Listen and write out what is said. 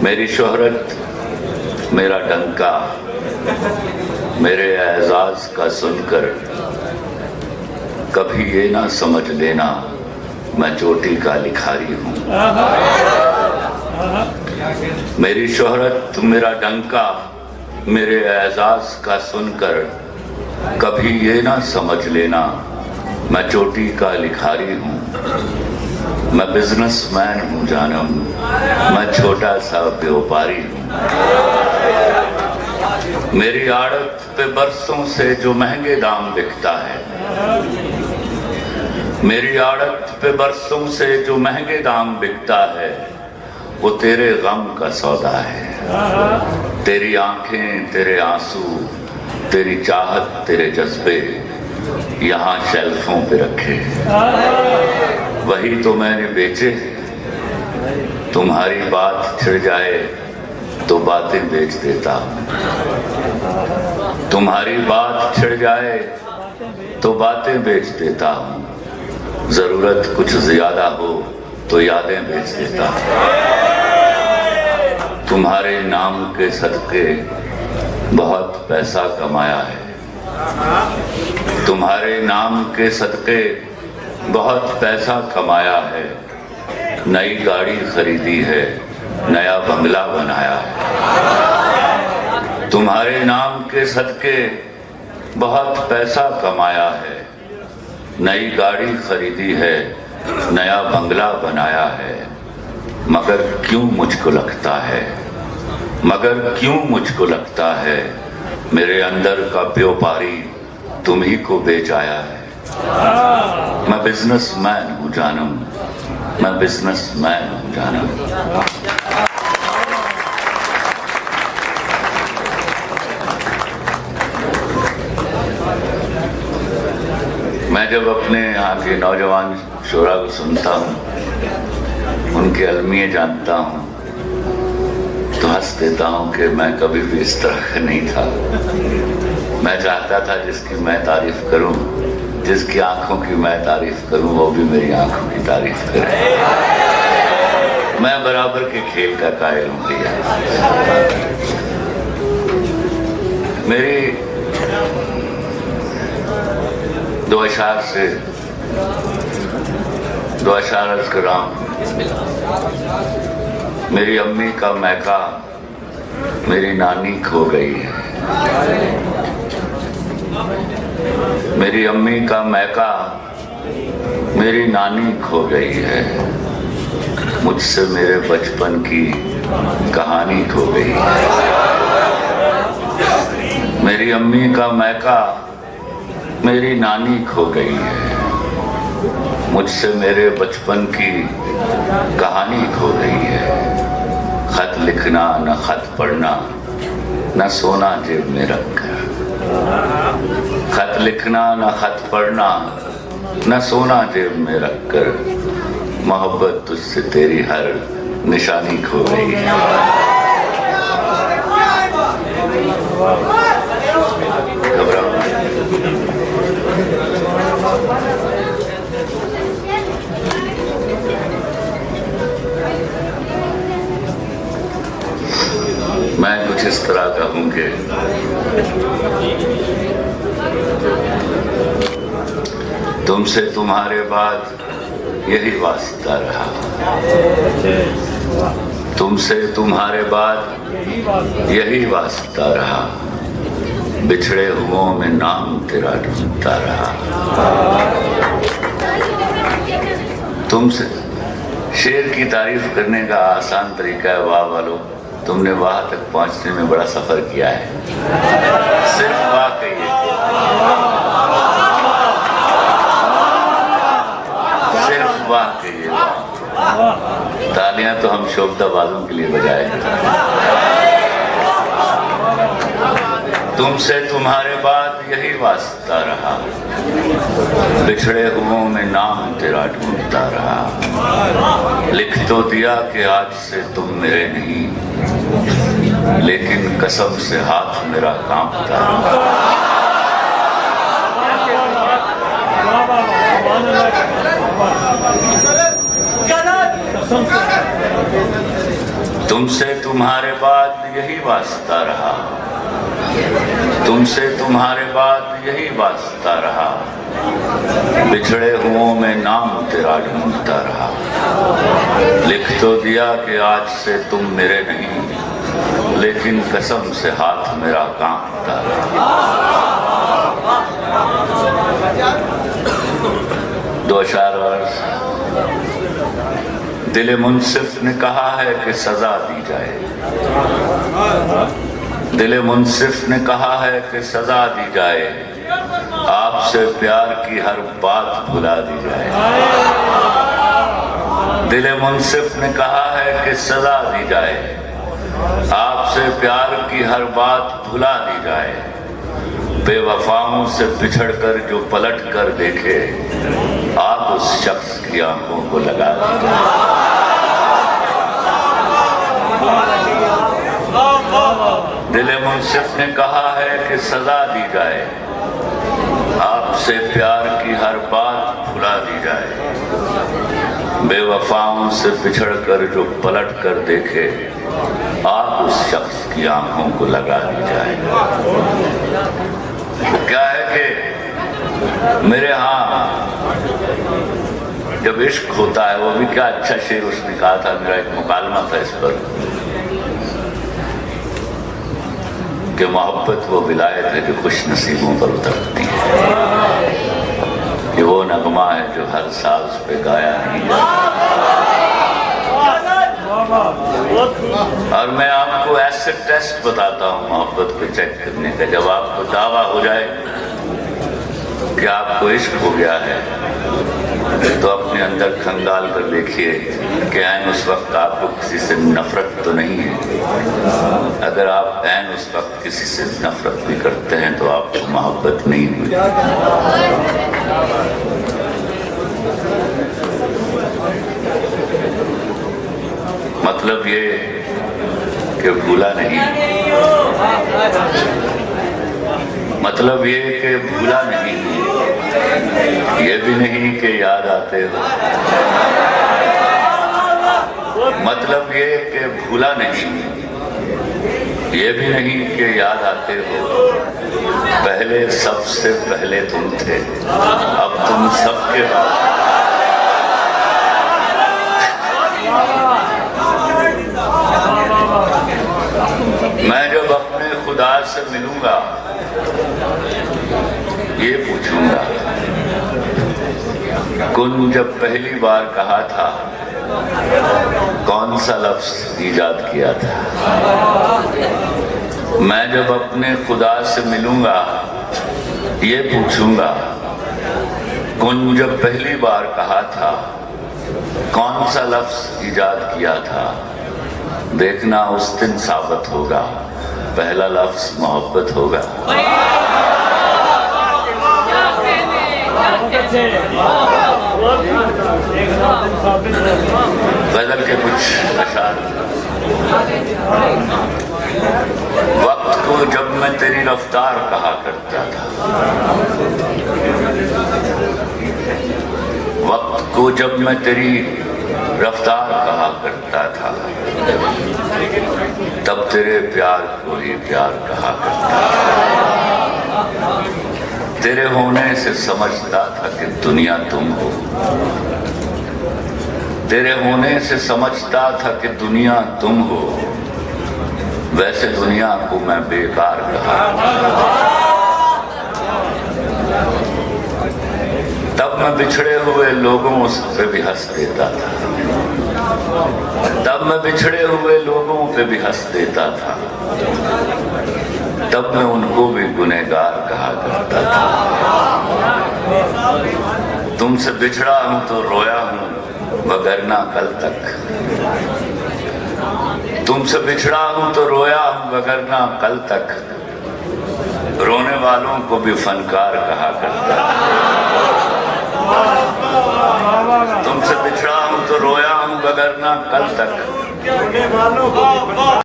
मेरी शोहरत, मेरा डंका, मेरे एजाज का सुनकर कभी ये ना समझ लेना मैं चोटी का लिखारी हूँ। मेरी शोहरत, मेरा डंका, मेरे एजाज का सुनकर कभी ये ना समझ लेना मैं चोटी का लिखारी हूँ। मैं बिजनेसमैन हूँ जानम, मैं छोटा सा व्यापारी हूँ। मेरी आड़त पे बरसों से जो महंगे दाम बिकता है, मेरी आड़त पे बरसों से जो महंगे दाम बिकता है, वो तेरे गम का सौदा है। तेरी आंखें, तेरे आंसू, तेरी चाहत, तेरे जज्बे यहाँ शेल्फों पे रखे, वही तो मैंने बेचे। तुम्हारी बात छिड़ जाए तो बातें बेच देता हूँ, तुम्हारी बात छिड़ जाए तो बातें बेच देता हूँ। जरूरत कुछ ज्यादा हो तो यादें बेच देता हूँ। तुम्हारे नाम के सदके बहुत पैसा कमाया है, तुम्हारे नाम के सदके बहुत पैसा कमाया है। नई गाड़ी खरीदी है, नया बंगला बनाया है। तुम्हारे नाम के सदके बहुत पैसा कमाया है, नई गाड़ी खरीदी है, नया बंगला बनाया है। मगर क्यों मुझको लगता है, मगर क्यों मुझको लगता है मेरे अंदर का व्यापारी तुम ही को बेच आया है। मैं बिजनेसमैन हूँ जानम, मैं बिजनेसमैन हूँ जानम। मैं जब अपने यहाँ के नौजवान शोरा को सुनता हूँ, उनके अलमिए जानता हूँ, तो हंस देता हूँ कि मैं कभी भी इस तरह का नहीं था। मैं चाहता था जिसकी मैं तारीफ करूँ, जिसकी आंखों की मैं तारीफ करूँ, वो भी मेरी आंखों की तारीफ करे। मैं बराबर के खेल का कायल हूँ भैया। मेरी दो अशार से दो अशार अर्ज कर रहा हूँ। मेरी अम्मी का मैका मेरी नानी खो गई है, मेरी अम्मी का मैका मेरी नानी खो गई है। मुझसे मेरे बचपन की कहानी खो गई है। मेरी अम्मी का मैका मेरी नानी खो गई है, मुझसे मेरे बचपन की कहानी खो गई है। खत लिखना न खत पढ़ना, न सोना जेब में रखकर। खत लिखना न खत पढ़ना, न सोना जेब में रखकर। मोहब्बत तुझसे तेरी हर निशानी खो गई है। घबराओ। मैं कुछ इस तरह का हूं कि तुमसे तुम्हारे बाद यही वास्ता रहा, तुमसे तुम्हारे बाद यही वास्ता रहा। बिछड़े हुओं में नाम तेरा ढूंढता रहा। तुमसे शेर की तारीफ करने का आसान तरीका है, वाह वालों, तुमने वहां तक पहुंचने में बड़ा सफर किया है। सिर्फ वाह कहिए, सिर्फ वाह कहिए। तालियां तो हम शोभताबाजों के लिए बजाए। तुमसे तुम्हारे बाद यही वास्ता रहा। बिछड़े हुओं में नाम तेरा ढूंढता रहा। लिख तो दिया कि आज से तुम मेरे नहीं, लेकिन कसम से हाथ मेरा कांपता रहा। तुमसे तुम्हारे बाद यही वास्ता रहा, तुमसे तुम्हारे बाद यही वास्ता रहा, बिछड़े हुओं में नाम तेरा ढूंढता रहा। लिख तो दिया कि आज से तुम मेरे नहीं, लेकिन कसम से हाथ मेरा कांपता रहा। दो चार वर्ष दिल मुंसिफ ने कहा है कि सजा दी जाए, दिल मुंसिफ ने कहा है कि सजा दी जाए, आपसे प्यार की हर बात भुला दी जाए। दिल मुंसिफ ने कहा है कि सजा दी जाए, आपसे प्यार की हर बात भुला दी जाए। बेवफाओं से बिछड़ कर जो पलट कर देखे, आप उस शख्स की आंखों को लगा दीजिए। दिल मुंसिफ ने कहा है कि सजा दी जाए, आपसे प्यार की हर बात भुला दी जाए। बेवफाओं से बिछड़ कर जो पलट कर देखे, आप उस शख्स की आंखों को लगा दी जाए। क्या है कि मेरे यहाँ जब इश्क होता है, वो भी क्या अच्छा शेर उसने कहा था, मेरा एक मुकालमा था इस पर, कि मोहब्बत वो विलायत है जो खुश नसीबों पर उतरती है, कि वो नगमा है जो हर सांस पे गाया नहीं जाता। और मैं आपको ऐसे टेस्ट बताता हूँ मोहब्बत को चेक करने का, जब आपको दावा हो जाए कि आपको इश्क हो गया है, तो अपने अंदर खंगाल कर देखिए कि ऐन उस वक्त आपको किसी से नफरत तो नहीं है। अगर आप ऐन उस वक्त किसी से नफरत भी करते हैं तो आपको मोहब्बत नहीं हुई। मतलब ये कि भूला नहीं, मतलब ये कि भूला नहीं, ये भी नहीं कि याद आते हो, मतलब ये कि भूला नहीं, ये भी नहीं कि याद आते हो। पहले सबसे पहले तुम थे, अब तुम सबके बाद। मैं जब अपने खुदा से मिलूंगा ये पूछूंगा, कुन जब पहली बार कहा था, कौन सा लफ्ज ईजाद किया था। मैं जब अपने खुदा से मिलूंगा ये पूछूंगा, कुन जब पहली बार कहा था, कौन सा लफ्ज ईजाद किया था। देखना उस दिन साबित होगा, पहला लफ्ज मोहब्बत होगा। गजल के कुछ अशार। वक्त को जब मैं तेरी रफ्तार कहा करता था, वक्त को जब मैं तेरी रफ्तार कहा करता था, तब तेरे प्यार को ही प्यार कहा करता था। तेरे होने से समझता था कि दुनिया तुम हो, तेरे होने से समझता था कि दुनिया तुम हो, वैसे दुनिया को मैं बेकार कहा। तब मैं बिछड़े हुए लोगों पे भी हंस देता था, तब मैं बिछड़े हुए लोगों पे भी हंस देता था, तब मैं उनको भी गुनहगार कहा करता था। तुमसे बिछड़ा हूं तो रोया हूं वगरना कल तक, तुमसे बिछड़ा हूं तो रोया हूं वगरना कल तक, रोने वालों को भी फनकार कहा करता था। तुमसे बिछड़ा हूं तो रोया हूं वगरना कल तक।